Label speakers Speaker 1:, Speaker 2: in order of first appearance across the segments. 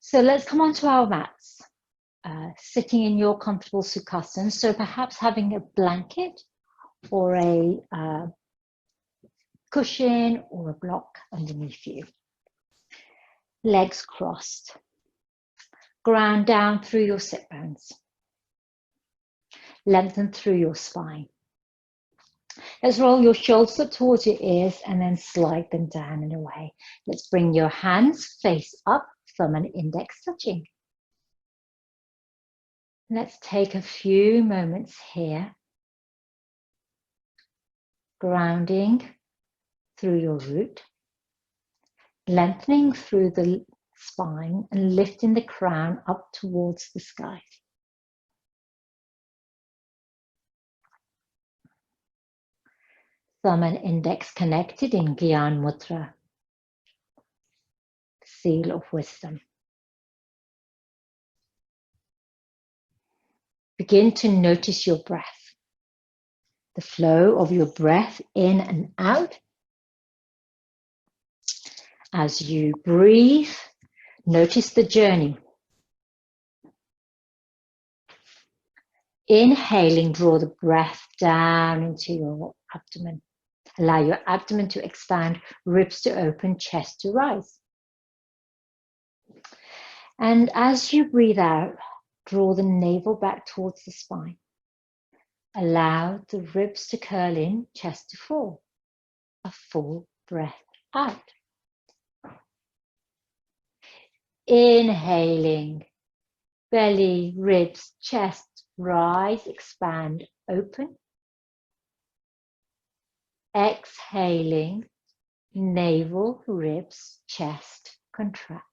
Speaker 1: So let's come onto our mats, sitting in your comfortable Sukhasana. So perhaps having a blanket or a cushion or a block underneath you. Legs crossed. Ground down through your sit bones. Lengthen through your spine. Let's roll your shoulders up towards your ears and then slide them down and away. Let's bring your hands face up, thumb and index touching. Let's take a few moments here, grounding through your root, lengthening through the spine and lifting the crown up towards the sky. Thumb and index connected in Gyan Mudra, seal of wisdom. Begin to notice your breath, the flow of your breath in and out. As you breathe, notice the journey. Inhaling, draw the breath down into your abdomen. Allow your abdomen to expand, ribs to open, chest to rise. And as you breathe out, draw the navel back towards the spine. Allow the ribs to curl in, chest to fall. A full breath out. Inhaling, belly, ribs, chest, rise, expand, open. Exhaling, navel, ribs, chest, contract.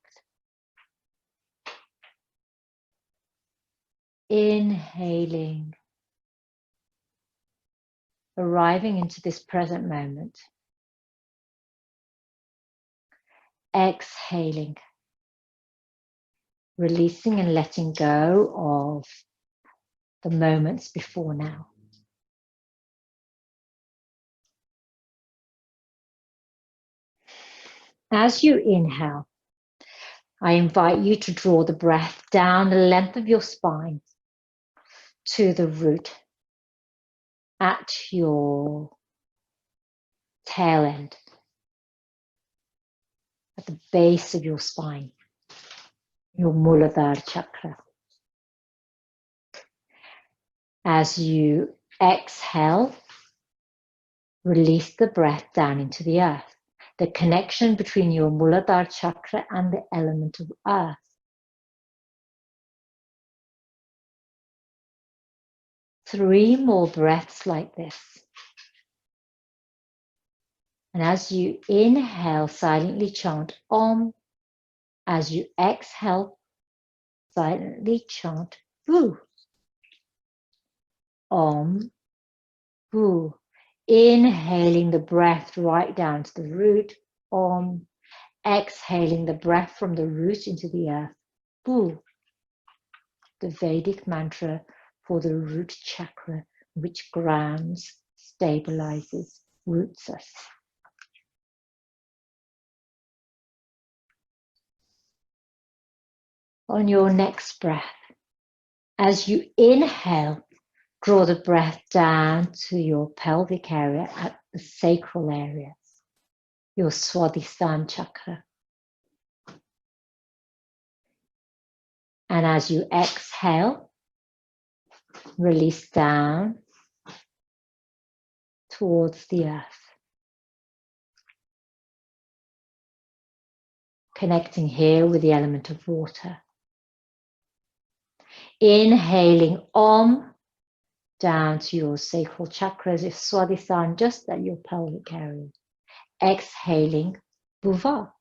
Speaker 1: Inhaling, arriving into this present moment. Exhaling, releasing and letting go of the moments before now. As you inhale, I invite you to draw the breath down the length of your spine to the root at your tail end, at the base of your spine, your Muladhara chakra. As you exhale, release the breath down into the earth. The connection between your Muladhara chakra and the element of earth. Three more breaths like this. And as you inhale, silently chant Om. As you exhale, silently chant Bhu. Om, Bhu. Inhaling the breath right down to the root, Om. Exhaling the breath from the root into the earth, Bhu. The Vedic mantra for the root chakra, which grounds, stabilizes, roots us. On your next breath, as you inhale, draw the breath down to your pelvic area at the sacral area, your Swadhistana chakra. And as you exhale, release down towards the earth. Connecting here with the element of water. Inhaling Om down to your sacral chakras, if Swadhisthana just at your pelvic area. Exhaling Bhuva.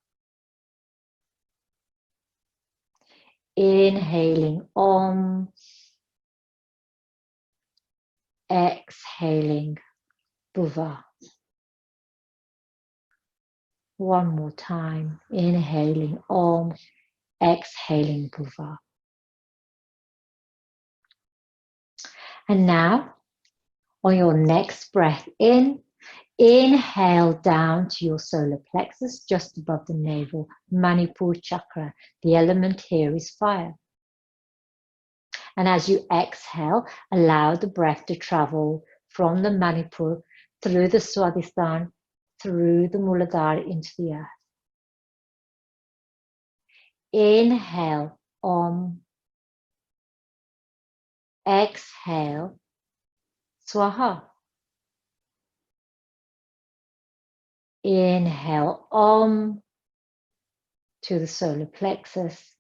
Speaker 1: Inhaling Om. Exhaling Bhuva. One more time. Inhaling Om. Exhaling Bhuva. And now, on your next breath in, Inhale down to your solar plexus, just above the navel, Manipura chakra. The element here is fire. And as you exhale, allow the breath to travel from the Manipura through the Swadhistana, through the Muladhara into the earth. Inhale, Om. Exhale, Swaha. Inhale, Om to the solar plexus.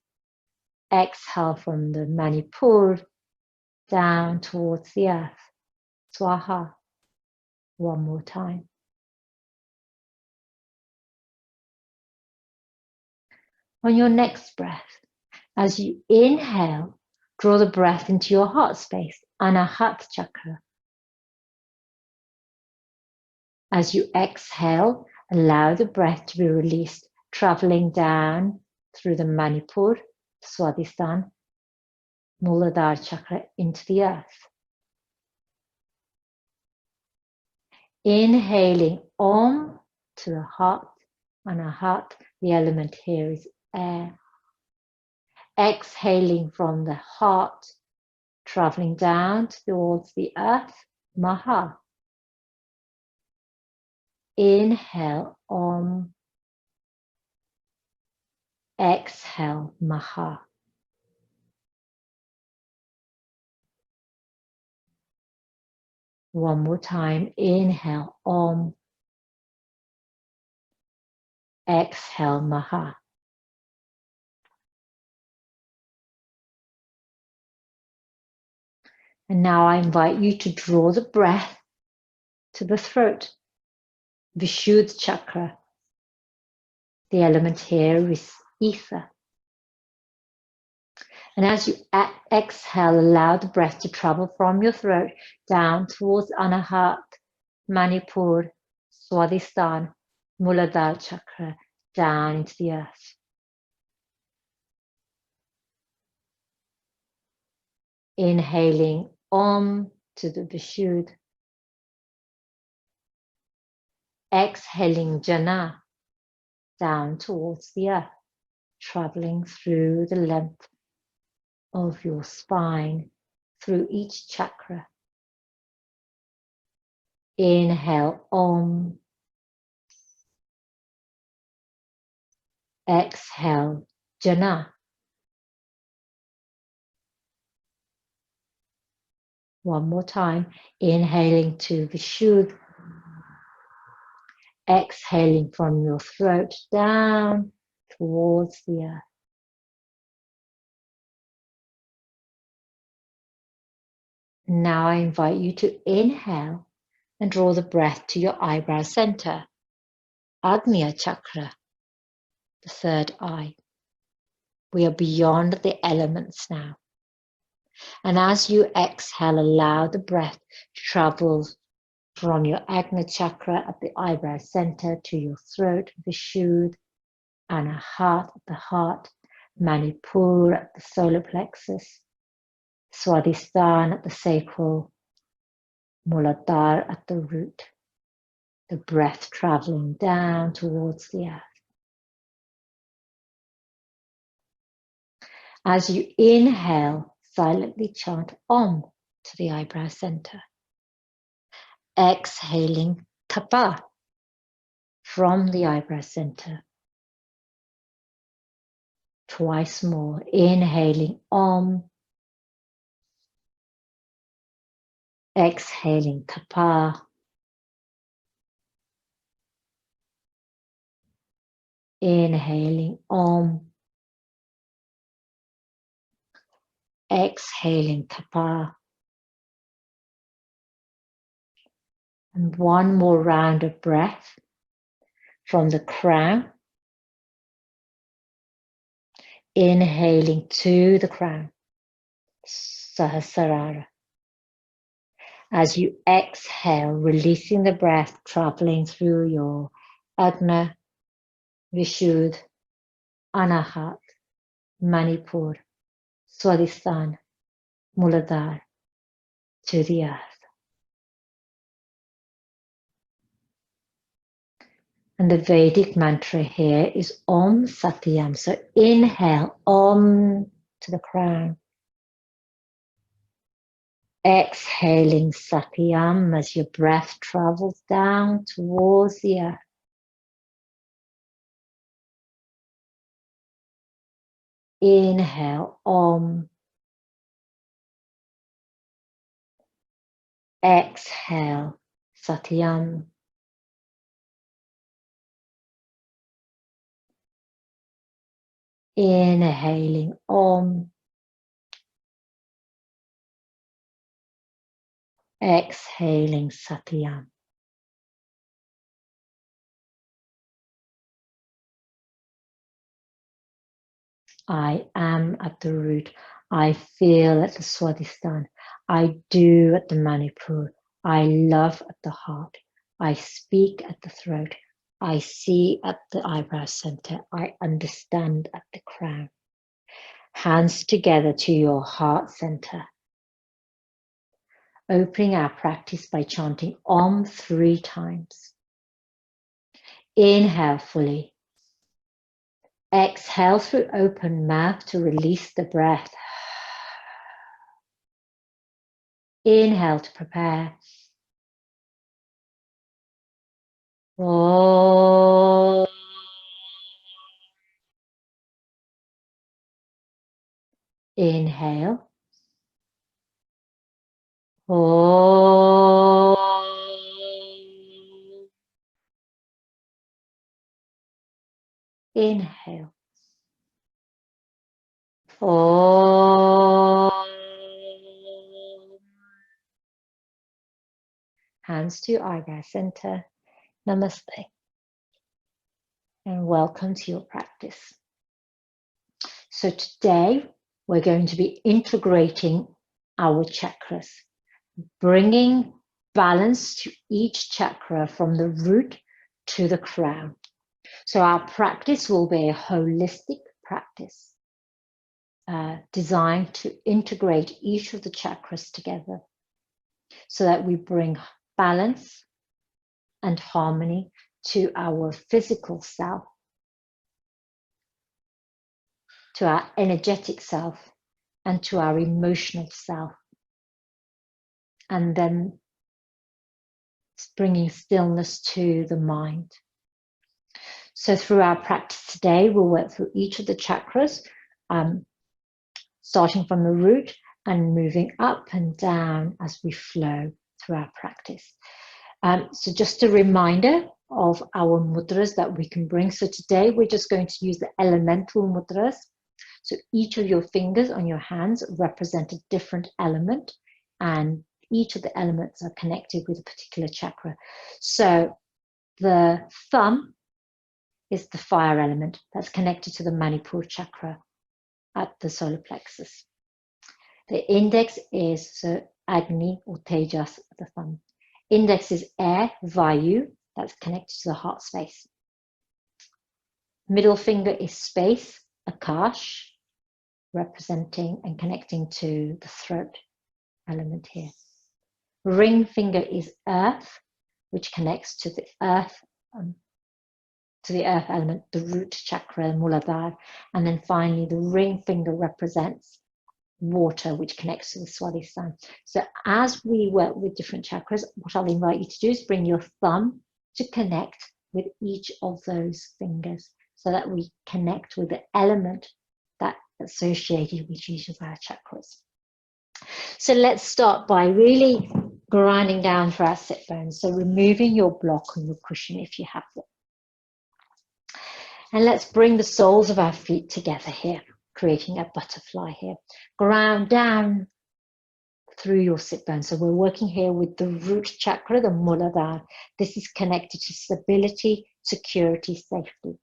Speaker 1: Exhale from the Manipura down towards the earth. Swaha. One more time. On your next breath, as you inhale, draw the breath into your heart space, Anahata Chakra. As you exhale, allow the breath to be released, traveling down through the Manipura, Swadhistana, Muladhara Chakra into the earth. Inhaling Om to the heart, Anahata. The element here is air. Exhaling from the heart, traveling down towards the earth, Maha. Inhale Om. Exhale Maha. One more time. Inhale Om. Exhale Maha. And now I invite you to draw the breath to the throat, Visuddha chakra. The element here is ether. And as you exhale, allow the breath to travel from your throat down towards Anahata, Manipura, Swadhistana, Muladhara chakra, down into the earth. Inhaling Om to the Visuddha. Exhaling Jana down towards the earth, traveling through the length of your spine, through each chakra. Inhale Om. Exhale Jana. One more time. Inhaling to Visuddha. Exhaling from your throat down towards the earth. Now I invite you to inhale and draw the breath to your eyebrow center, Ajna chakra, the third eye. We are beyond the elements now. And as you exhale, allow the breath to travel from your Ajna chakra at the eyebrow center to your throat, Visuddha, Anahata at the heart, Manipura at the solar plexus, Swadhistana at the sacral, Muladhara at the root. The breath traveling down towards the earth. As you inhale, silently chant Om to the eyebrow center. Exhaling Tapa from the eyebrow center. Twice more. Inhaling Om. Exhaling Tapa. Inhaling Om. Exhaling Tapa. And one more round of breath from the crown. Inhaling to the crown, Sahasrara. As you exhale, releasing the breath, traveling through your Ajna, Visuddha, Anahata, Manipura, Swadhistana, Muladhara to the earth. And the Vedic mantra here is Om Satyam. So inhale, Om to the crown. Exhaling Satyam as your breath travels down towards the earth. Inhale, Om. Exhale, Satyam. Inhaling, Om. Exhaling, Satyam. I am at the root. I feel at the Swadhistana. I do at the Manipura. I love at the heart. I speak at the throat. I see at the eyebrow center. I understand at the crown. Hands together to your heart center. Opening our practice by chanting Om 3 times. Inhale fully. Exhale through open mouth to release the breath. Inhale to prepare. Om. Inhale. Om. Inhale. Om. Hands to your eyebrow center. Namaste. And welcome to your practice. So today we're going to be integrating our chakras, bringing balance to each chakra from the root to the crown. So our practice will be a holistic practice designed to integrate each of the chakras together so that we bring balance and harmony to our physical self, to our energetic self, and to our emotional self. And then bringing stillness to the mind. So through our practice today, we'll work through each of the chakras, starting from the root and moving up and down as we flow through our practice. So just a reminder of our mudras that we can bring. So today we're just going to use the elemental mudras. So each of your fingers on your hands represent a different element, and each of the elements are connected with a particular chakra. So the thumb is the fire element that's connected to the Manipura chakra at the solar plexus. The index is Agni or Tejas, the thumb. Index is air, Vayu, that's connected to the heart space. Middle finger is space, Akash, representing and connecting to the throat element here. Ring finger is earth, which connects to the earth element, the root chakra, Muladhara. And then finally, the ring finger represents water, which connects to the Swadhistana. So as we work with different chakras, what I'll invite you to do is bring your thumb to connect with each of those fingers so that we connect with the element that's associated with each of our chakras. So let's start by really grinding down for our sit bones. So removing your block or your cushion if you have them. And let's bring the soles of our feet together here, creating a butterfly here. Ground down through your sit bones. So we're working here with the root chakra, the Muladhara. This is connected to stability, security, safety.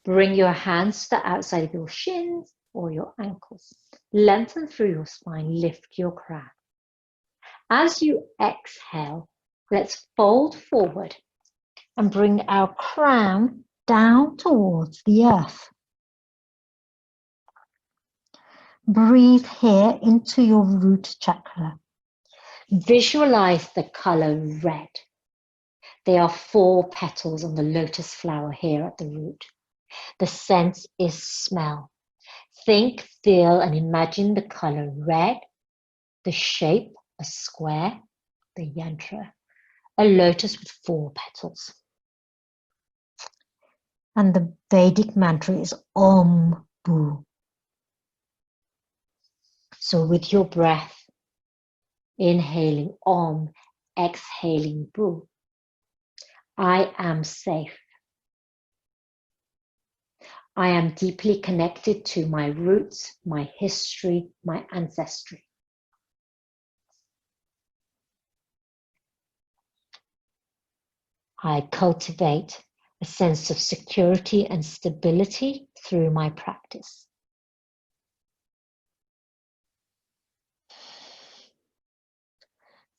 Speaker 1: Bring your hands to the outside of your shins or your ankles. Lengthen through your spine, lift your crown. As you exhale, let's fold forward and bring our crown down towards the earth. Breathe here into your root chakra. Visualize the color red. There are 4 petals on the lotus flower here at the root. The sense is smell. Think, feel, and imagine the color red, the shape, a square, the yantra, a lotus with 4 petals. And the Vedic mantra is Om Bu. So with your breath, inhaling Om, exhaling Bu. I am safe. I am deeply connected to my roots, my history, my ancestry. I cultivate a sense of security and stability through my practice.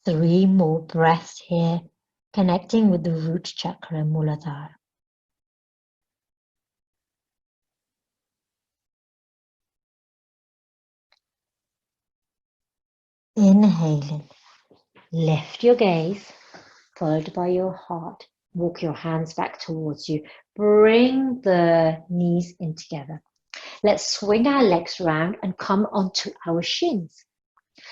Speaker 1: Three more breaths here, connecting with the root chakra, Muladhara. Inhaling, lift your gaze, followed by your heart. Walk your hands back towards you. Bring the knees in together. Let's swing our legs around and come onto our shins.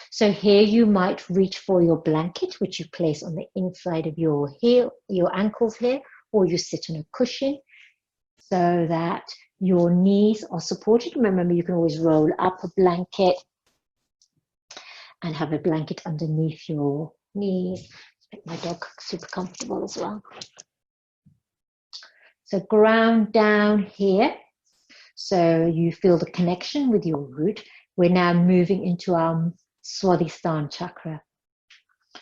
Speaker 1: So here you might reach for your blanket, which you place on the inside of your heel, your ankles here, or you sit on a cushion so that your knees are supported. Remember, you can always roll up a blanket and have a blanket underneath your knees. Make my dog super comfortable as well. So ground down here. So you feel the connection with your root. We're now moving into our Swadhistana chakra.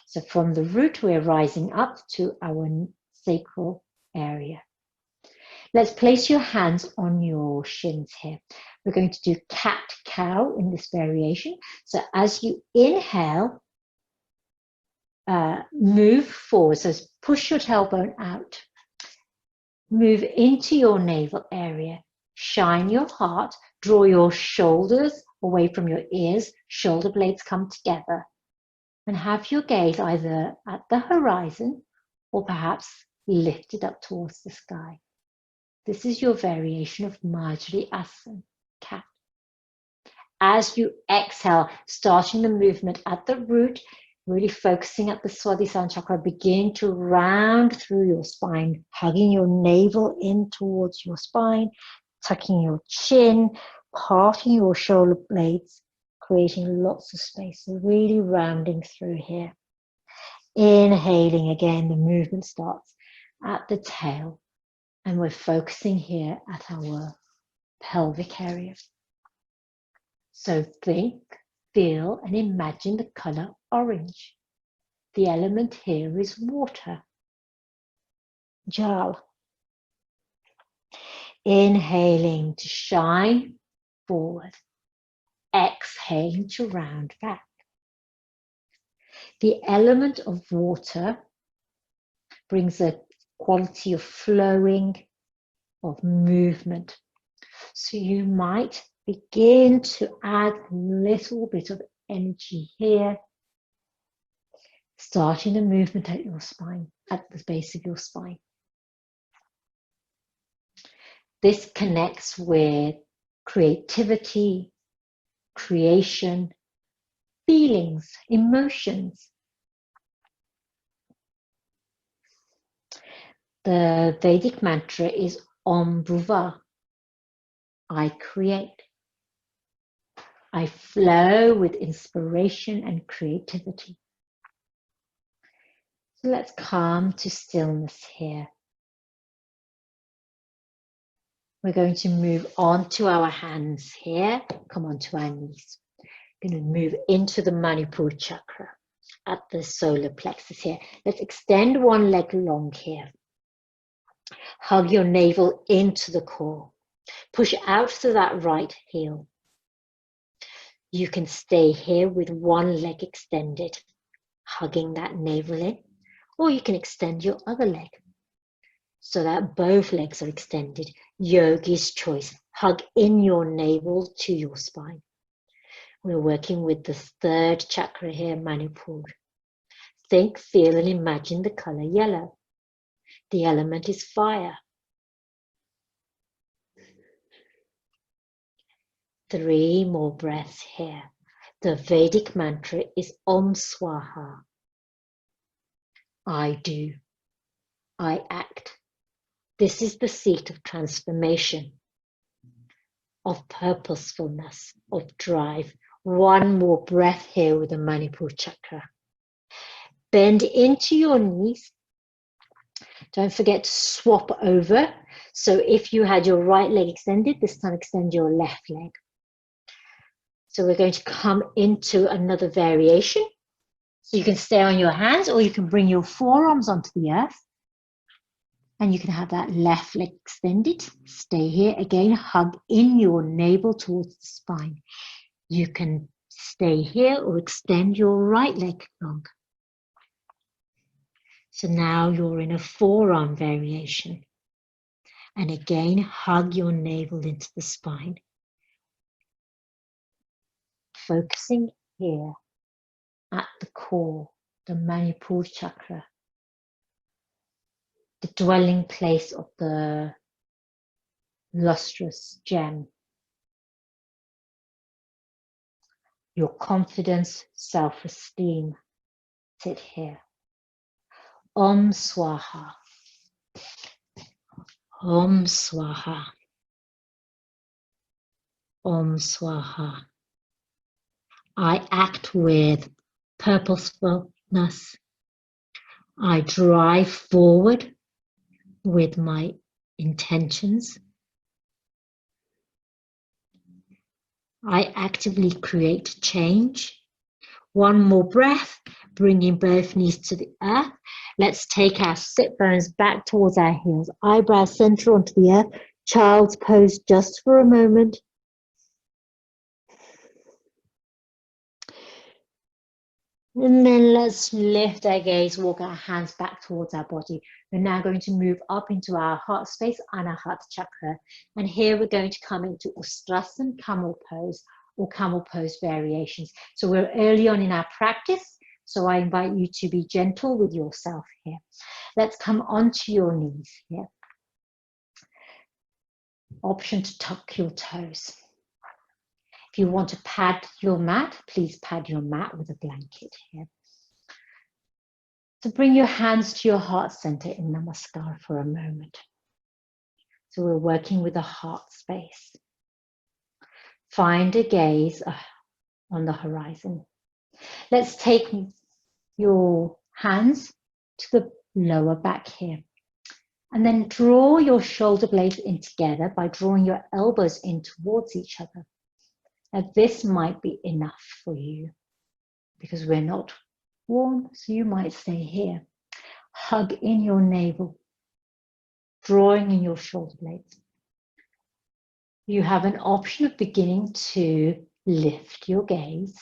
Speaker 1: So from the root, we're rising up to our sacral area. Let's place your hands on your shins here. We're going to do cat-cow in this variation. So as you inhale, move forward. So push your tailbone out. Move into your navel area. Shine your heart. Draw your shoulders away from your ears. Shoulder blades come together. And have your gaze either at the horizon or perhaps lifted up towards the sky. This is your variation of Majri Asana, cat. As you exhale, starting the movement at the root, really focusing at the Swadhisthana chakra, begin to round through your spine, hugging your navel in towards your spine, tucking your chin, parting your shoulder blades, creating lots of space, so really rounding through here. Inhaling again, the movement starts at the tail, and we're focusing here at our pelvic area. So think, feel, and imagine the color orange. The element here is water. Jal. Inhaling to shine forward. Exhaling to round back. The element of water brings a quality of flowing, of movement. So you might begin to add a little bit of energy here, starting the movement at your spine, at the base of your spine. This connects with creativity, creation, feelings, emotions. The Vedic mantra is Om Bhuva. I create. I flow with inspiration and creativity. So let's come to stillness here. We're going to move on to our hands here, come onto our knees. We're going to move into the Manipura chakra at the solar plexus here. Let's extend one leg long here. Hug your navel into the core. Push out to that right heel. You can stay here with one leg extended, hugging that navel in, or you can extend your other leg so that both legs are extended. Yogi's choice. Hug in your navel to your spine. We're working with the third chakra here, Manipura. Think, feel, and imagine the color yellow. The element is fire. 3 more breaths here. The Vedic mantra is Om Swaha. I do. I act. This is the seat of transformation, of purposefulness, of drive. 1 more breath here with the Manipura chakra. Bend into your knees. Don't forget to swap over. So if you had your right leg extended, this time extend your left leg. So we're going to come into another variation. So you can stay on your hands or you can bring your forearms onto the earth. And you can have that left leg extended. Stay here. Again, hug in your navel towards the spine. You can stay here or extend your right leg long. So now you're in a forearm variation. And again, hug your navel into the spine. Focusing here at the core, the Manipura chakra, the dwelling place of the lustrous gem. Your confidence, self-esteem, sit here. Om Swaha. Om Swaha. Om Swaha. I act with purposefulness. I drive forward with my intentions. I actively create change. 1 more breath, bringing both knees to the earth. Let's take our sit bones back towards our heels. Eyebrows center onto the earth. Child's pose just for a moment. And then let's lift our gaze, walk our hands back towards our body. We're now going to move up into our heart space, Anahata chakra. And here we're going to come into Ustrasana, camel pose, or camel pose variations. So we're early on in our practice, so I invite you to be gentle with yourself here. Let's come onto your knees here. Option to tuck your toes. If you want to pad your mat, please pad your mat with a blanket here. So bring your hands to your heart center in Namaskar for a moment. So we're working with the heart space. Find a gaze on the horizon. Let's take your hands to the lower back here. And then draw your shoulder blades in together by drawing your elbows in towards each other. Now this might be enough for you because we're not warm, so you might stay here. Hug in your navel, drawing in your shoulder blades. You have an option of beginning to lift your gaze.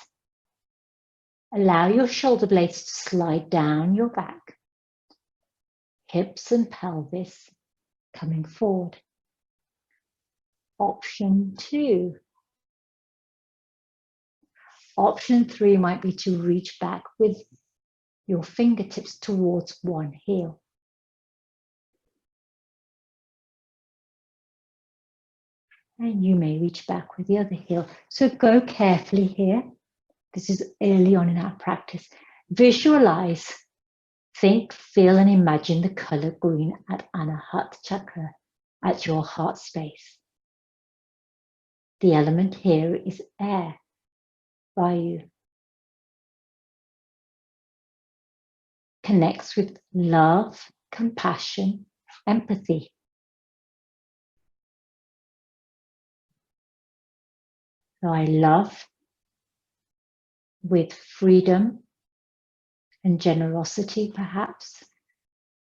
Speaker 1: Allow your shoulder blades to slide down your back. Hips and pelvis coming forward. Option 2. Option 3 might be to reach back with your fingertips towards one heel. And you may reach back with the other heel. So go carefully here. This is early on in our practice. Visualize, think, feel, and imagine the color green at Anahata chakra, at your heart space. The element here is air, Vayu. Connects with love, compassion, empathy. So I love with freedom and generosity, perhaps.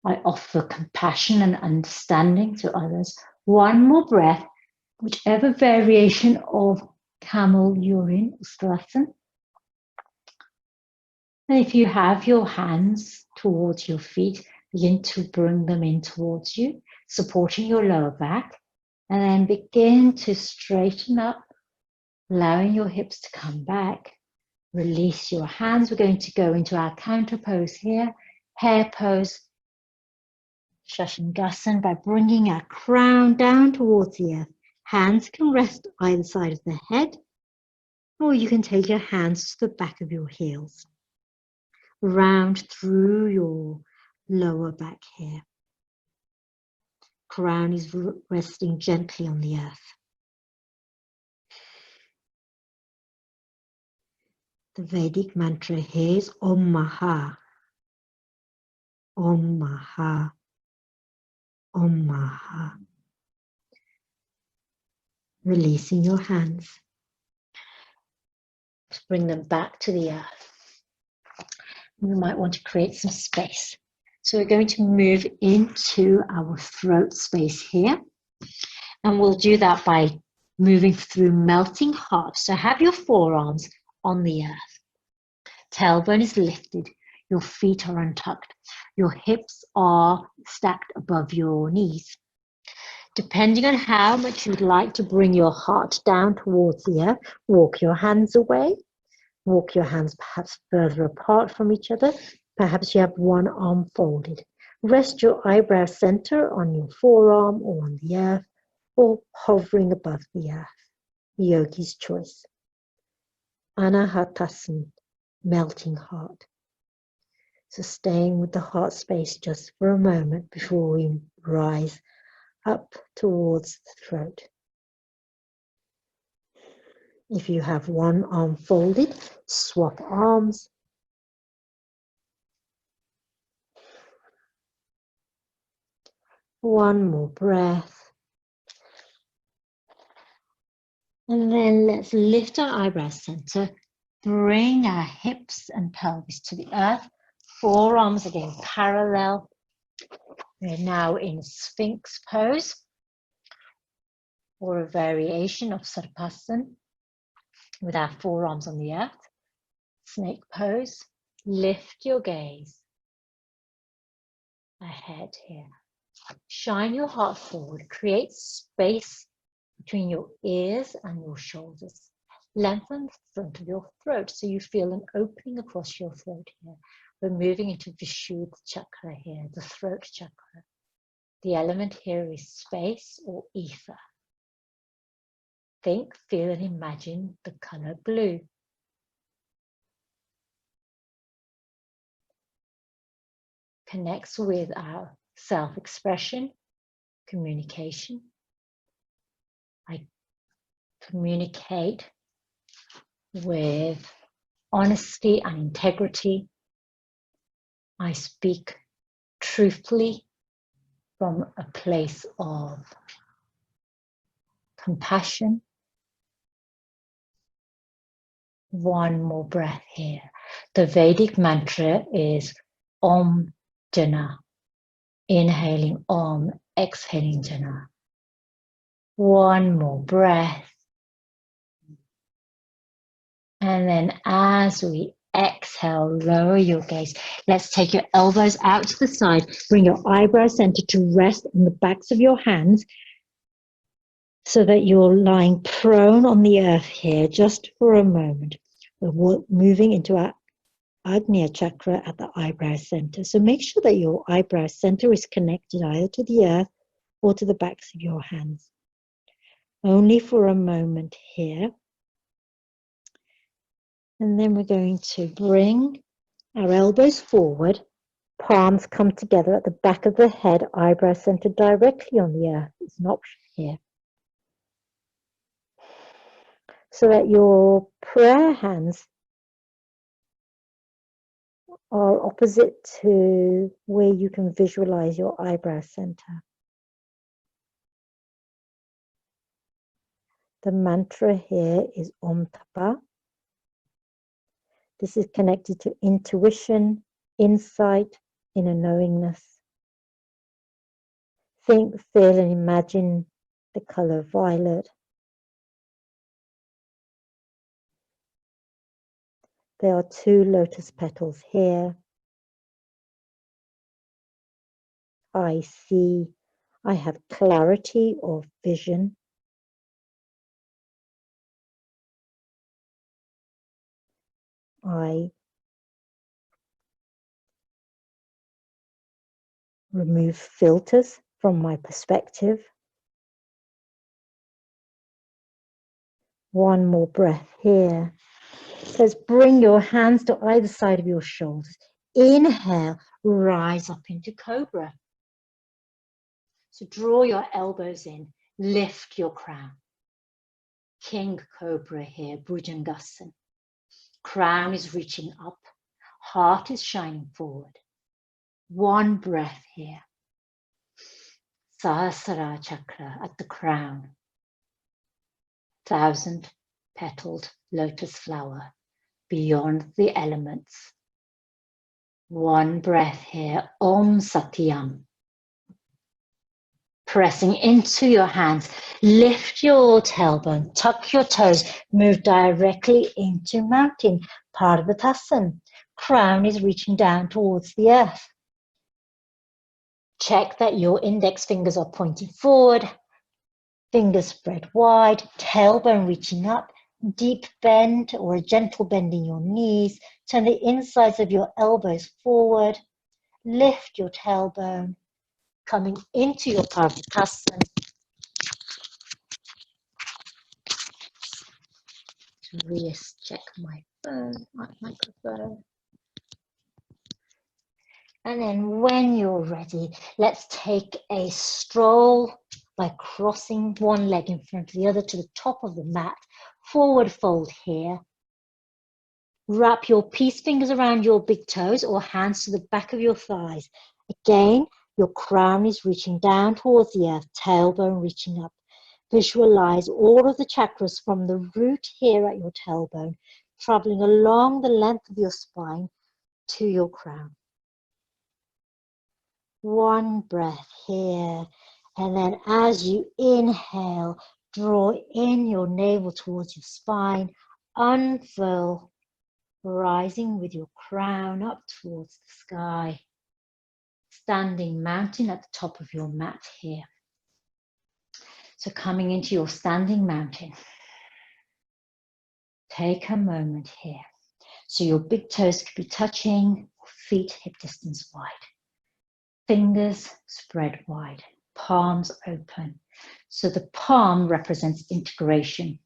Speaker 1: I offer compassion and understanding to others. 1 more breath, whichever variation of camel you're in, Ustrasana. And if you have your hands towards your feet, begin to bring them in towards you, supporting your lower back. And then begin to straighten up, allowing your hips to come back. Release your hands. We're going to go into our counter pose here, hair pose. Shashangasana by bringing our crown down towards the earth. Hands can rest either side of the head, or you can take your hands to the back of your heels. Round through your lower back here. Crown is resting gently on the earth. The Vedic mantra here is Om Maha. Om Maha. Om Maha. Releasing your hands. Just bring them back to the earth. We might want to create some space. So we're going to move into our throat space here. And we'll do that by moving through melting heart. So have your forearms on the earth. Tailbone is lifted. Your feet are untucked. Your hips are stacked above your knees. Depending on how much you'd like to bring your heart down towards the earth, walk your hands away. Walk your hands perhaps further apart from each other. Perhaps you have one arm folded. Rest your eyebrow center on your forearm or on the earth, or hovering above the earth. Yogi's choice. Anahata, melting heart. So staying with the heart space just for a moment before we rise up towards the throat. If you have one arm folded, swap arms. One more breath. And then let's lift our eyebrow center, bring our hips and pelvis to the earth, forearms again parallel. We're now in Sphinx pose, or a variation of Sarpasana with our forearms on the earth. Snake pose, lift your gaze ahead here. Shine your heart forward, create space between your ears and your shoulders. Lengthen the front of your throat so you feel an opening across your throat here. We're moving into Visuddha Chakra here, the throat chakra. The element here is space or ether. Think, feel, and imagine the color blue. Connects with our self-expression, communication. I communicate with honesty and integrity. I speak truthfully from a place of compassion. One more breath here. The Vedic mantra is Om Jana. Inhaling Om, exhaling Jana. One more breath. And then as we exhale, lower your gaze. Let's take your elbows out to the side. Bring your eyebrow center to rest on the backs of your hands so that you're lying prone on the earth here just for a moment. We're moving into our Ajna chakra at the eyebrow center. So make sure that your eyebrow center is connected either to the earth or to the backs of your hands. Only for a moment here. And then we're going to bring our elbows forward. Palms come together at the back of the head, eyebrow center directly on the earth. It's an option here. So that your prayer hands are opposite to where you can visualize your eyebrow center. The mantra here is Om Tapa. This is connected to intuition, insight, inner knowingness. Think, feel, and imagine the color violet. There are 2 lotus petals here. I see. I have clarity of vision. I remove filters from my perspective. One more breath here. Let's bring your hands to either side of your shoulders. Inhale, rise up into Cobra. So draw your elbows in, lift your crown. King Cobra here, Bhujangasana. Crown is reaching up, heart is shining forward. One breath here. Sahasrara Chakra at the crown. 1,000-petaled lotus flower beyond the elements. One breath here. Om Satyam. Pressing into your hands, lift your tailbone, tuck your toes, move directly into mountain, Pardvatasana. Crown is reaching down towards the earth. Check that your index fingers are pointing forward, fingers spread wide, tailbone reaching up, deep bend or a gentle bend in your knees. Turn the insides of your elbows forward, lift your tailbone, coming into your Pardvatasana. Check my phone, my microphone. And then when you're ready, let's take a stroll by crossing one leg in front of the other to the top of the mat. Forward fold here. Wrap your peace fingers around your big toes or hands to the back of your thighs. Again, your crown is reaching down towards the earth, tailbone reaching up. Visualize all of the chakras from the root here at your tailbone, traveling along the length of your spine to your crown. One breath here, and then as you inhale, draw in your navel towards your spine, unfurl, rising with your crown up towards the sky. Standing mountain at the top of your mat here. So coming into your standing mountain, take a moment here. So your big toes could be touching, feet hip distance wide. Fingers spread wide, palms open. So the palm represents integration.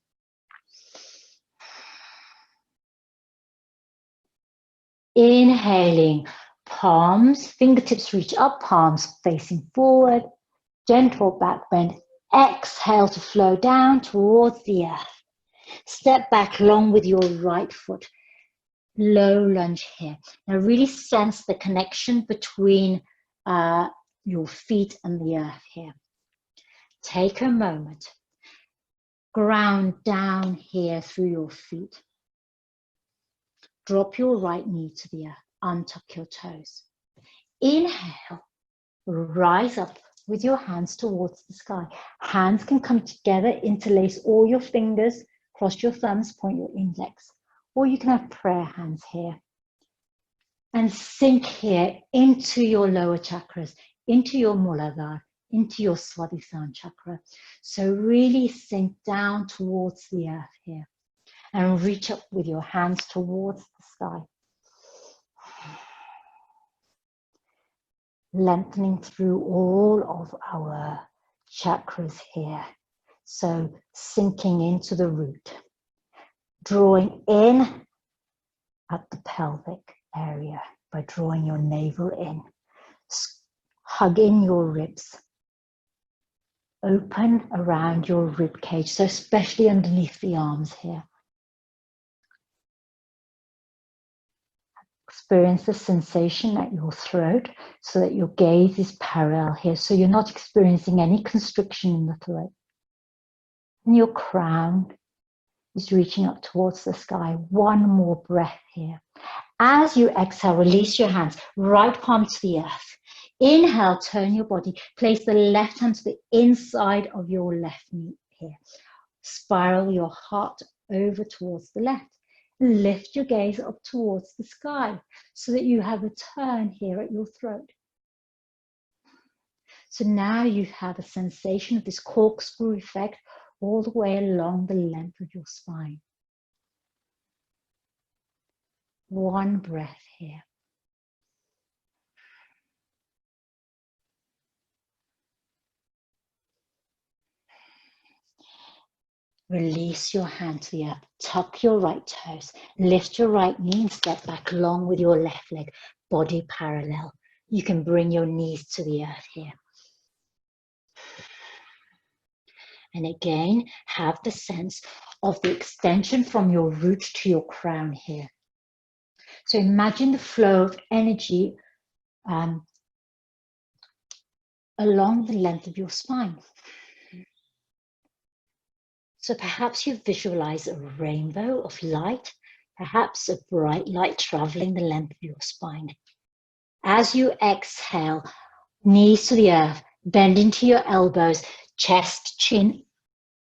Speaker 1: Inhaling, palms, fingertips reach up, palms facing forward, gentle back bend. Exhale to flow down towards the earth. Step back long with your right foot. Low lunge here. Now really sense the connection between your feet and the earth here. Take a moment. Ground down here through your feet. Drop your right knee to the earth. Untuck your toes. Inhale. Rise up with your hands towards the sky. Hands can come together, interlace all your fingers, cross your thumbs, point your index. Or you can have prayer hands here. And sink here into your lower chakras, into your Muladhara, into your Swadhistana chakra. So really sink down towards the earth here. And reach up with your hands towards the sky. Lengthening through all of our chakras here. So sinking into the root. Drawing in at the pelvic area by drawing your navel in. Hug in your ribs. Open around your rib cage, so especially underneath the arms here. Experience the sensation at your throat so that your gaze is parallel here, so you're not experiencing any constriction in the throat. And your crown is reaching up towards the sky. One more breath here. As you exhale, release your hands, right palm to the earth. Inhale, turn your body. Place the left hand to the inside of your left knee here. Spiral your heart over towards the left. Lift your gaze up towards the sky so that you have a turn here at your throat. So now you have a sensation of this corkscrew effect all the way along the length of your spine. One breath here. Release your hand to the earth. Tuck your right toes. Lift your right knee and step back long with your left leg. Body parallel. You can bring your knees to the earth here. And again, have the sense of the extension from your root to your crown here. So imagine the flow of energy along the length of your spine. So perhaps you visualize a rainbow of light, perhaps a bright light traveling the length of your spine. As you exhale, knees to the earth, bend into your elbows, chest, chin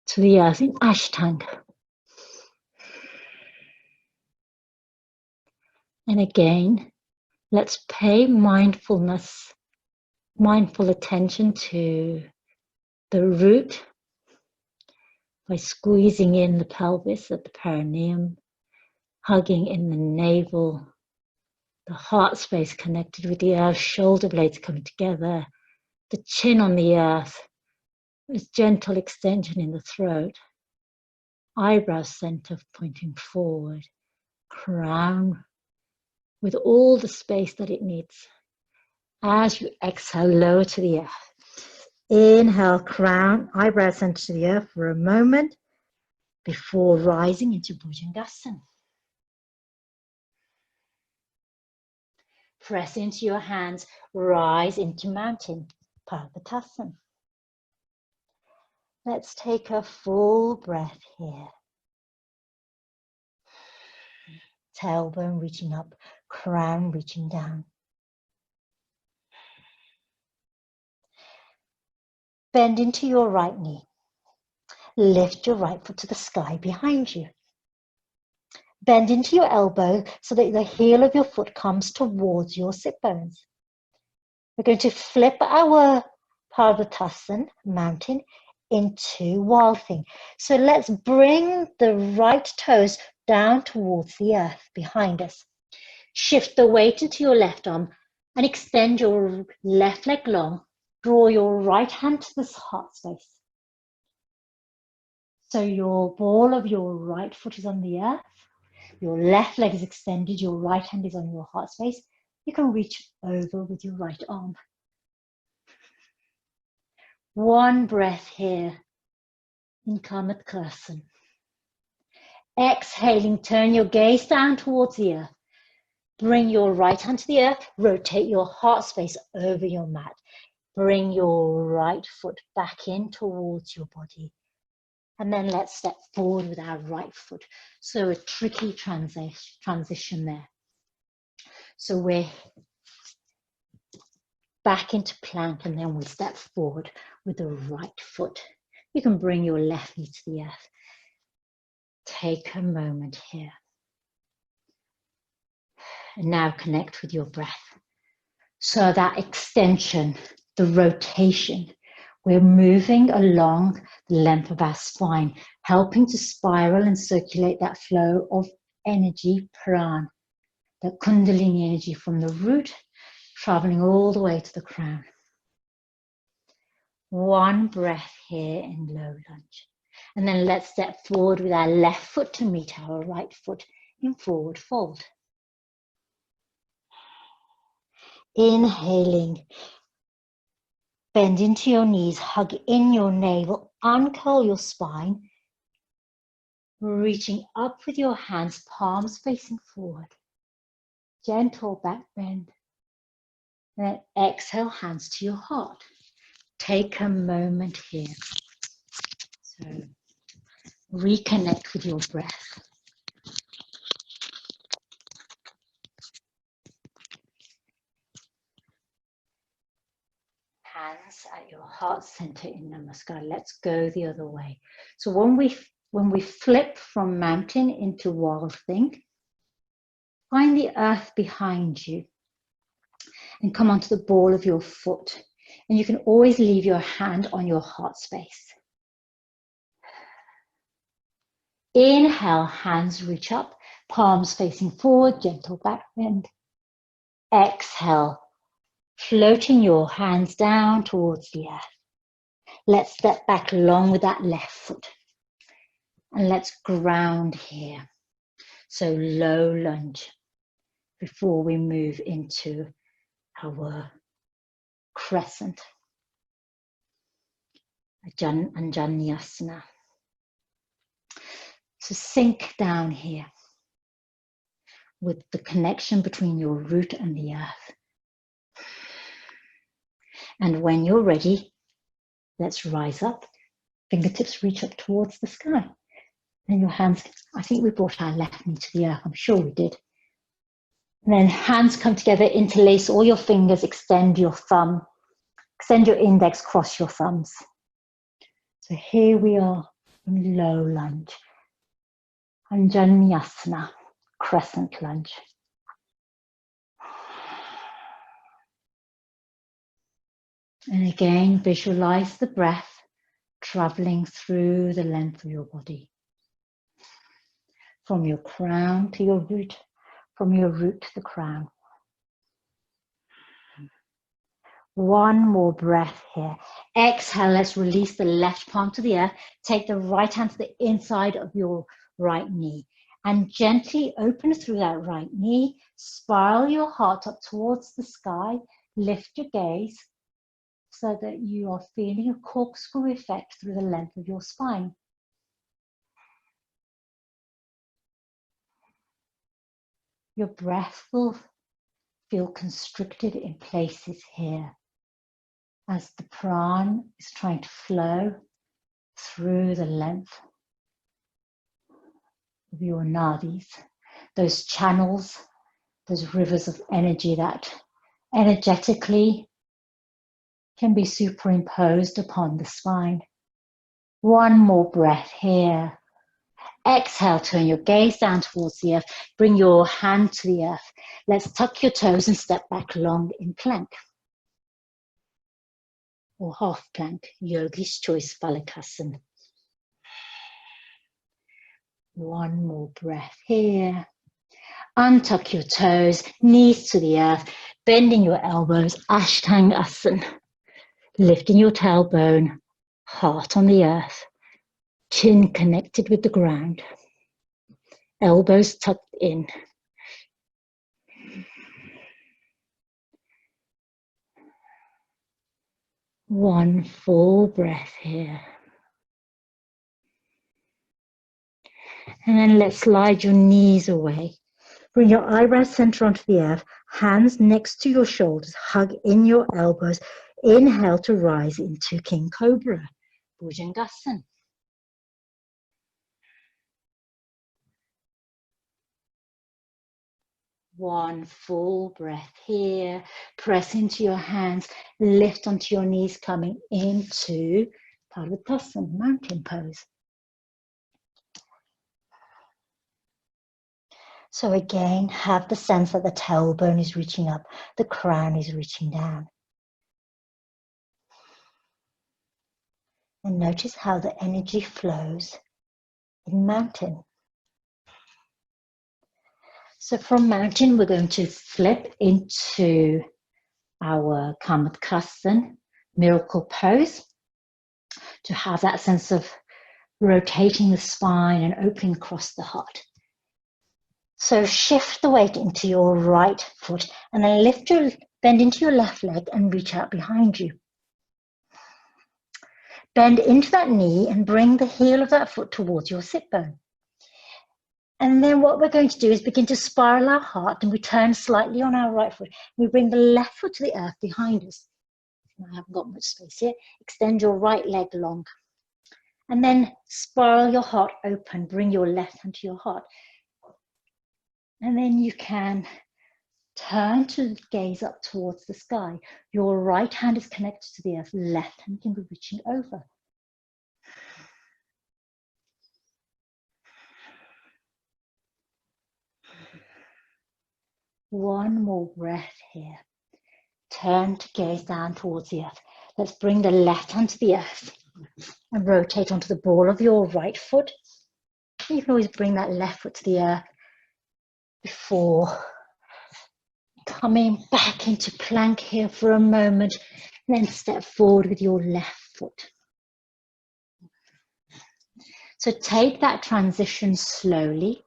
Speaker 1: to the earth in Ashtanga. And again, let's pay mindful attention to the root by squeezing in the pelvis at the perineum, hugging in the navel, the heart space connected with the earth, shoulder blades coming together, the chin on the earth, with gentle extension in the throat, eyebrow center pointing forward, crown with all the space that it needs. As you exhale, lower to the earth. Inhale, crown, eyebrow center to the earth for a moment before rising into Bhujangasana. Press into your hands, rise into mountain, Parvatasana. Let's take a full breath here. Tailbone reaching up, crown reaching down. Bend into your right knee. Lift your right foot to the sky behind you. Bend into your elbow so that the heel of your foot comes towards your sit bones. We're going to flip our Parvatasana, mountain, into Wild Thing. So let's bring the right toes down towards the earth behind us. Shift the weight into your left arm and extend your left leg long. Draw your right hand to this heart space. So your ball of your right foot is on the earth. Your left leg is extended. Your right hand is on your heart space. You can reach over with your right arm. One breath here in Kamatkasan. Exhaling, turn your gaze down towards the earth. Bring your right hand to the earth. Rotate your heart space over your mat. Bring your right foot back in towards your body. And then let's step forward with our right foot. So a tricky transition there. So we're back into plank and then we step forward with the right foot. You can bring your left knee to the earth. Take a moment here. And now connect with your breath. So that extension, the rotation, we're moving along the length of our spine, helping to spiral and circulate that flow of energy, pran, that kundalini energy from the root, traveling all the way to the crown. One breath here in low lunge. And then let's step forward with our left foot to meet our right foot in forward fold. Inhaling, bend into your knees, hug in your navel, uncurl your spine, reaching up with your hands, palms facing forward. Gentle back bend. Then exhale, hands to your heart. Take a moment here. So reconnect with your breath. Hands at your heart center in Namaskar. Let's go the other way. So when we flip from mountain into Wild Thing, find the earth behind you and come onto the ball of your foot. And you can always leave your hand on your heart space. Inhale, hands reach up, palms facing forward, gentle back bend. Exhale, floating your hands down towards the earth. Let's step back long with that left foot. And let's ground here. So low lunge before we move into our crescent. Anjanyasana. So sink down here with the connection between your root and the earth. And when you're ready, let's rise up. Fingertips reach up towards the sky. And your hands, I think we brought our left knee to the earth, I'm sure we did. And then hands come together, interlace all your fingers, extend your thumb, extend your index, cross your thumbs. So here we are in low lunge. Anjanyasana, crescent lunge. And again, visualize the breath traveling through the length of your body. From your crown to your root, from your root to the crown. One more breath here. Exhale, let's release the left palm to the earth. Take the right hand to the inside of your right knee. And gently open through that right knee. Spiral your heart up towards the sky. Lift your gaze so that you are feeling a corkscrew effect through the length of your spine. Your breath will feel constricted in places here as the prana is trying to flow through the length of your nadis, those channels, those rivers of energy that energetically can be superimposed upon the spine. One more breath here. Exhale, turn your gaze down towards the earth. Bring your hand to the earth. Let's tuck your toes and step back long in plank. Or half plank, yogi's choice, Balikasana. One more breath here. Untuck your toes, knees to the earth, bending your elbows, Ashtangasana. Lifting your tailbone, heart on the earth, chin connected with the ground, elbows tucked in. One full breath here. And then let's slide your knees away. Bring your eyebrows center onto the earth, hands next to your shoulders, hug in your elbows. Inhale to rise into King Cobra, Bhujangasana. One full breath here. Press into your hands, lift onto your knees, coming into Parvatasana, mountain pose. So again, have the sense that the tailbone is reaching up, the crown is reaching down. And notice how the energy flows in mountain. So from mountain, we're going to flip into our Kamatkasan, miracle pose, to have that sense of rotating the spine and opening across the heart. So shift the weight into your right foot and then bend into your left leg and reach out behind you. Bend into that knee and bring the heel of that foot towards your sit bone. And then what we're going to do is begin to spiral our heart, and we turn slightly on our right foot. We bring the left foot to the earth behind us. I haven't got much space here. Extend your right leg long. And then spiral your heart open. Bring your left hand to your heart. And then you can turn to gaze up towards the sky. Your right hand is connected to the earth. Left hand can be reaching over. One more breath here. Turn to gaze down towards the earth. Let's bring the left hand to the earth and rotate onto the ball of your right foot. You can always bring that left foot to the earth before coming back into plank here for a moment, and then step forward with your left foot. So take that transition slowly,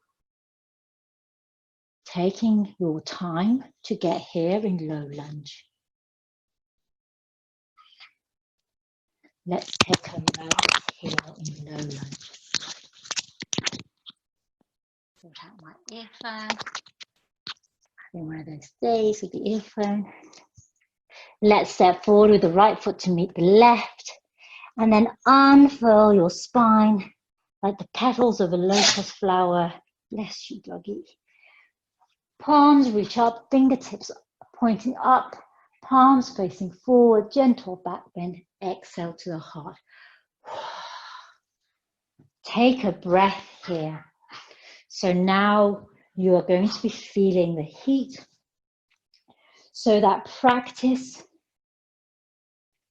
Speaker 1: taking your time to get here in low lunge. Let's take a moment here in low lunge. Sort out my earphone. Having one of those days with the earphone. Let's step forward with the right foot to meet the left, and then unfurl your spine like the petals of a lotus flower. Bless you, doggy. Palms reach up, fingertips pointing up, palms facing forward, gentle back bend. Exhale to the heart. Take a breath here. So now you are going to be feeling the heat. So that practice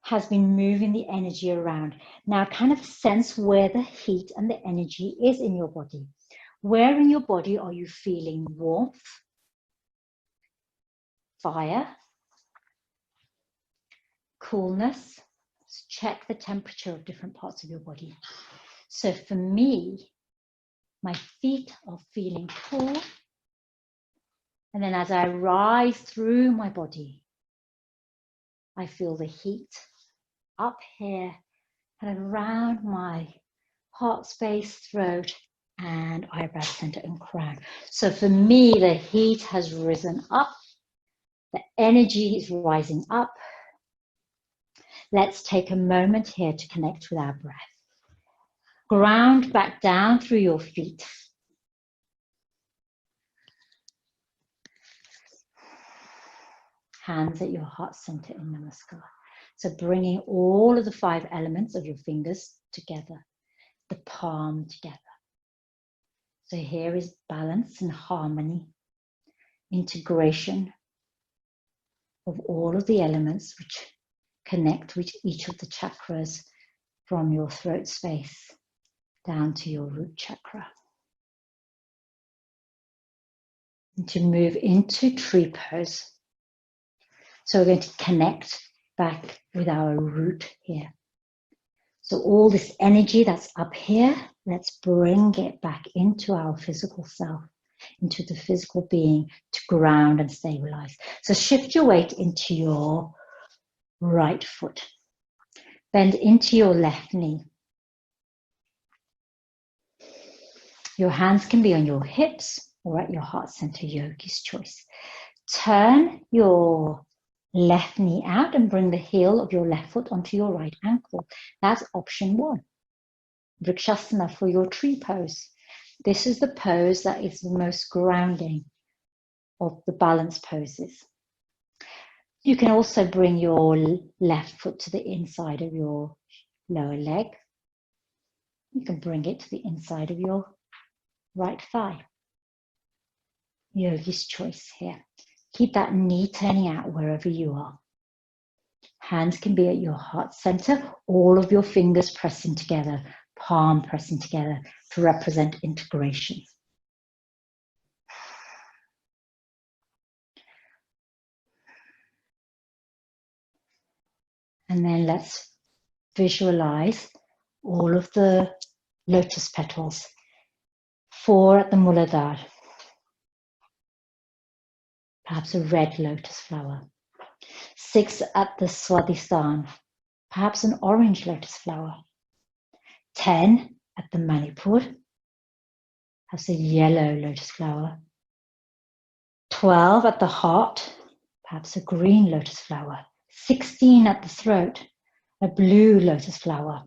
Speaker 1: has been moving the energy around. Now kind of sense where the heat and the energy is in your body. Where in your body are you feeling warmth, fire, coolness? Check the temperature of different parts of your body. So for me, my feet are feeling cool. And then as I rise through my body, I feel the heat up here and around my heart space, throat, and eyebrow center and crown. So for me, the heat has risen up. The energy is rising up. Let's take a moment here to connect with our breath. Ground back down through your feet. Hands at your heart center in Namaskar. So bringing all of the 5 elements of your fingers together, the palm together. So here is balance and harmony, integration of all of the elements which connect with each of the chakras from your throat space down to your root chakra. And to move into tree pose. So we're going to connect back with our root here. So all this energy that's up here, let's bring it back into our physical self, into the physical being to ground and stabilize. So shift your weight into your right foot. Bend into your left knee. Your hands can be on your hips or at your heart center, yogi's choice. Turn your left knee out and bring the heel of your left foot onto your right ankle. That's option 1. Vrikshasana for your tree pose. This is the pose that is the most grounding of the balance poses. You can also bring your left foot to the inside of your lower leg. You can bring it to the inside of your right thigh. Yogi's choice here. Keep that knee turning out wherever you are. Hands can be at your heart center, all of your fingers pressing together, palm pressing together to represent integration. And then let's visualize all of the lotus petals. 4 at the Muladhara. Perhaps a red lotus flower. 6 at the Swadhistana. Perhaps an orange lotus flower. 10 at the Manipura. Perhaps a yellow lotus flower. 12 at the heart. Perhaps a green lotus flower. 16 at the throat. A blue lotus flower.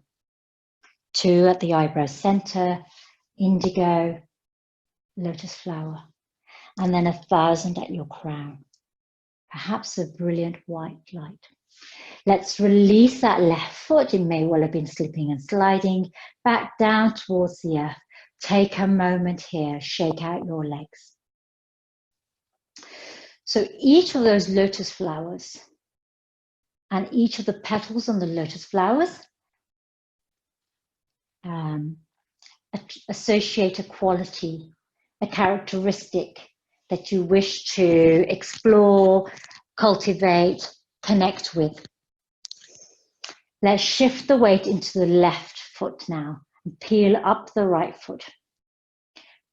Speaker 1: 2 at the eyebrow center. Indigo lotus flower. And then 1,000 at your crown. Perhaps a brilliant white light. Let's release that left foot. It may well have been slipping and sliding back down towards the earth. Take a moment here. Shake out your legs. So each of those lotus flowers and each of the petals on the lotus flowers associate a quality, a characteristic that you wish to explore, cultivate, connect with. Let's shift the weight into the left foot now Peel up the right foot.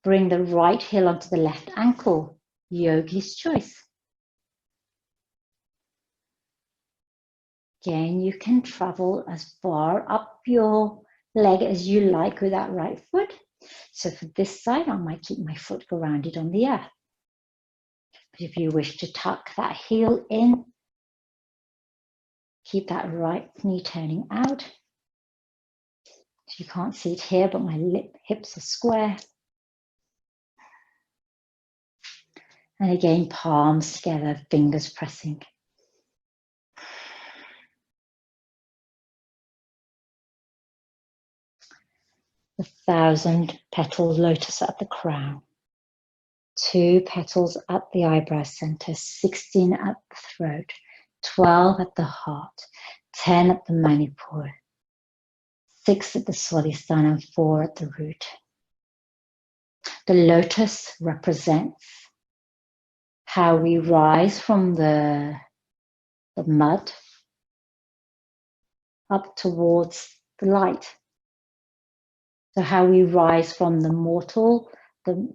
Speaker 1: Bring the right heel onto the left ankle. Yogi's choice. Again, you can travel as far up your leg as you like with that right foot. So for this side, I might keep my foot grounded on the earth. But if you wish to tuck that heel in, keep that right knee turning out. So you can't see it here, but my hips are square. And again, palms together, fingers pressing. The 1,000-petal lotus at the crown. 2 petals at the eyebrow center, 16 at the throat, 12 at the heart, 10 at the Manipura, 6 at the Swadhistana, and 4 at the root. The lotus represents how we rise from the mud up towards the light. So how we rise from the mortal, the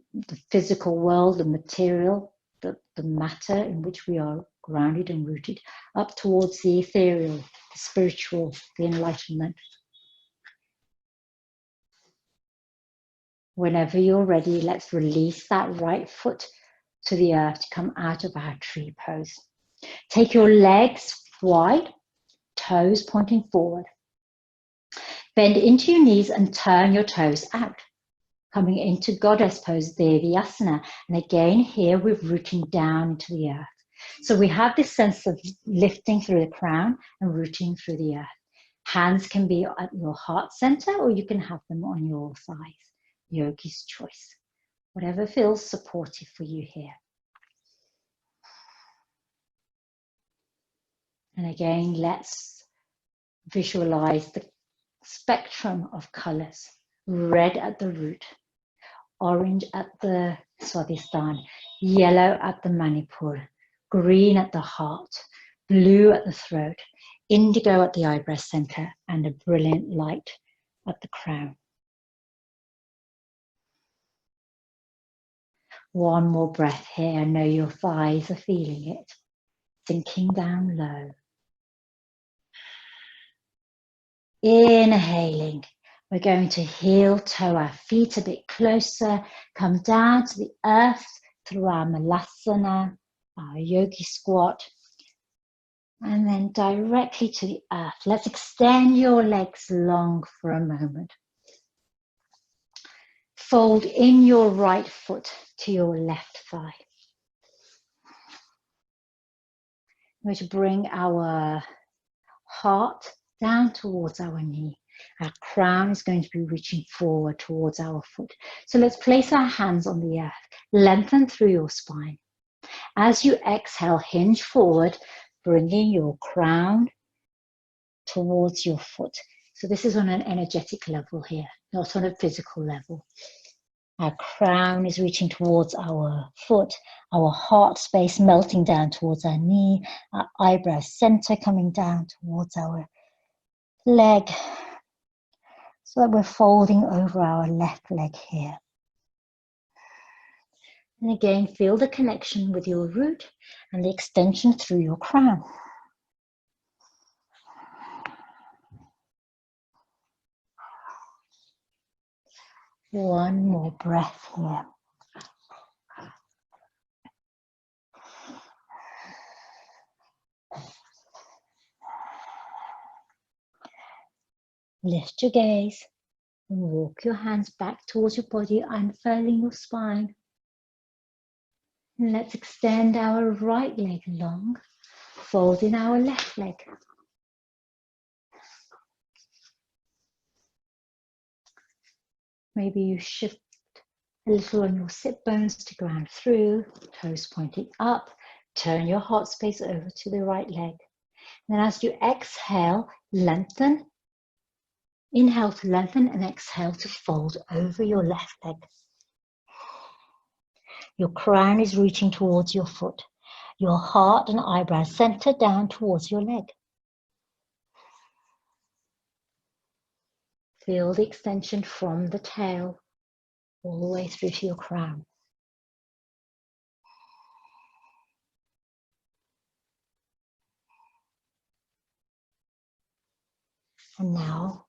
Speaker 1: physical world, the material, the matter in which we are grounded and rooted, up towards the ethereal, the spiritual, the enlightenment. Whenever you're ready, let's release that right foot to the earth to come out of our tree pose. Take your legs wide, toes pointing forward. Bend into your knees and turn your toes out. Coming into goddess pose, Devyasana. And again, here we're rooting down into the earth. So we have this sense of lifting through the crown and rooting through the earth. Hands can be at your heart center, or you can have them on your thighs. Yogi's choice. Whatever feels supportive for you here. And again, let's visualize the spectrum of colors. Red at the root, orange at the Swadhisthana, yellow at the Manipura, green at the heart, blue at the throat, indigo at the eyebrow center, and a brilliant light at the crown. One more breath here. I know your thighs are feeling it, sinking down low. Inhaling. We're going to heel toe our feet a bit closer, come down to the earth through our Muladhara, our yogi squat, and then directly to the earth. Let's extend your legs long for a moment. Fold in your right foot to your left thigh. We're going to bring our heart down towards our knee. Our crown is going to be reaching forward towards our foot. So let's place our hands on the earth. Lengthen through your spine. As you exhale, hinge forward, bringing your crown towards your foot. So this is on an energetic level here, not on a physical level. Our crown is reaching towards our foot, our heart space melting down towards our knee, our eyebrow center coming down towards our leg, so that we're folding over our left leg here. And again, feel the connection with your root and the extension through your crown. One more breath here. Lift your gaze and walk your hands back towards your body, unfurling your spine. And let's extend our right leg long, folding our left leg. Maybe you shift a little on your sit bones to ground through, toes pointing up. Turn your heart space over to the right leg. And then as you exhale, lengthen. Inhale to lengthen and exhale to fold over your left leg. Your crown is reaching towards your foot. Your heart and eyebrows center down towards your leg. Feel the extension from the tail all the way through to your crown. And now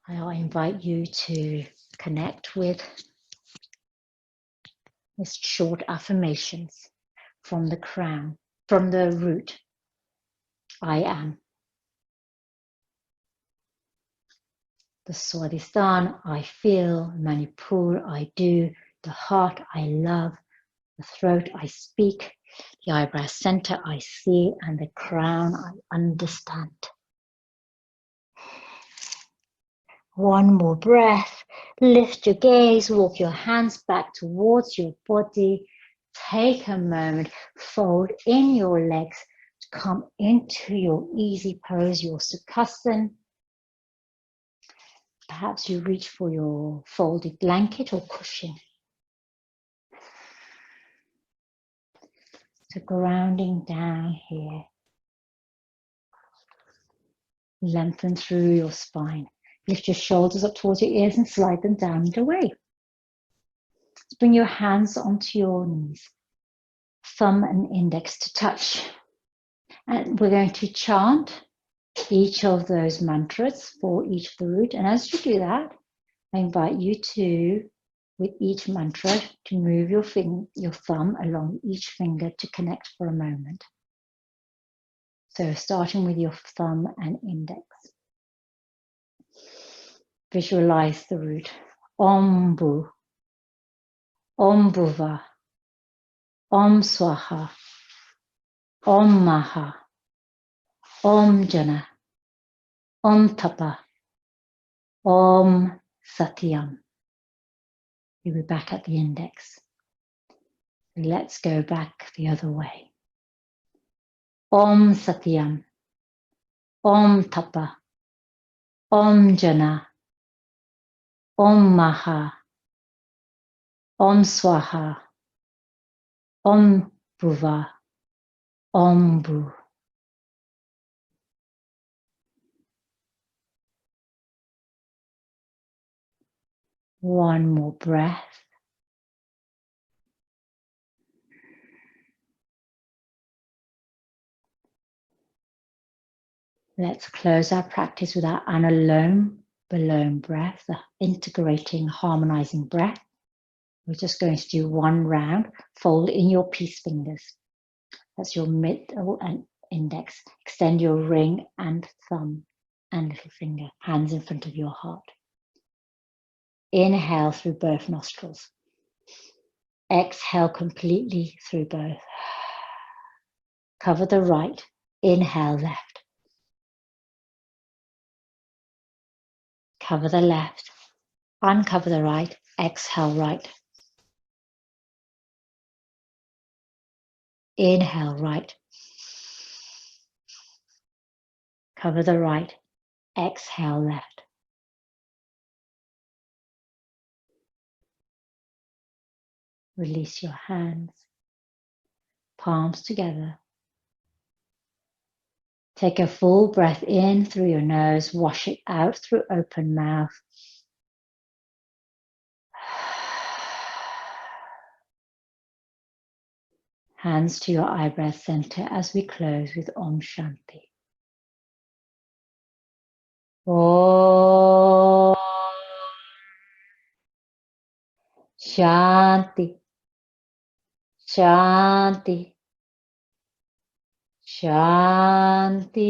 Speaker 1: I'll invite you to connect with these short affirmations from the crown, from the root. I am. The Swadhistana, I feel. Manipura, I do. The heart, I love. The throat, I speak. The eyebrow center, I see. And the crown, I understand. One more breath. Lift your gaze, walk your hands back towards your body. Take a moment, fold in your legs to come into your easy pose, your Sukhasana. Perhaps you reach for your folded blanket or cushion. So grounding down here. Lengthen through your spine. Lift your shoulders up towards your ears and slide them down and away. Let's bring your hands onto your knees. Thumb and index to touch. And we're going to chant each of those mantras for each of the root. And as you do that, I invite you to, with each mantra, to move your thumb along each finger to connect for a moment. So starting with your thumb and index. Visualize the root. Om Bhu, Om Bhuva, Om Swaha, Om Maha, Om Jana, Om Tapa, Om Satyam. You'll be back at the index. Let's go back the other way. Om Satyam, Om Tapa, Om Jana, Om Maha, Om Swaha, Om Bhuva, Om Bhu. One more breath. Let's close our practice with our Anulom-Vilom breath, the integrating, harmonizing breath. We're just going to do one round. Fold in your peace fingers. That's your middle and index. Extend your ring and thumb and little finger, hands in front of your heart. Inhale through both nostrils. Exhale completely through both. Cover the right. Inhale left. Cover the left. Uncover the right. Exhale right. Inhale right. Cover the right. Exhale left. Release your hands. Palms together. Take a full breath in through your nose. Wash it out through open mouth. Hands to your eyebrow center as we close with Om Shanti. Om Shanti. Shanti. Shanti.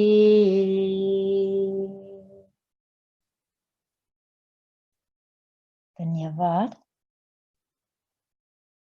Speaker 1: Dhanyavad.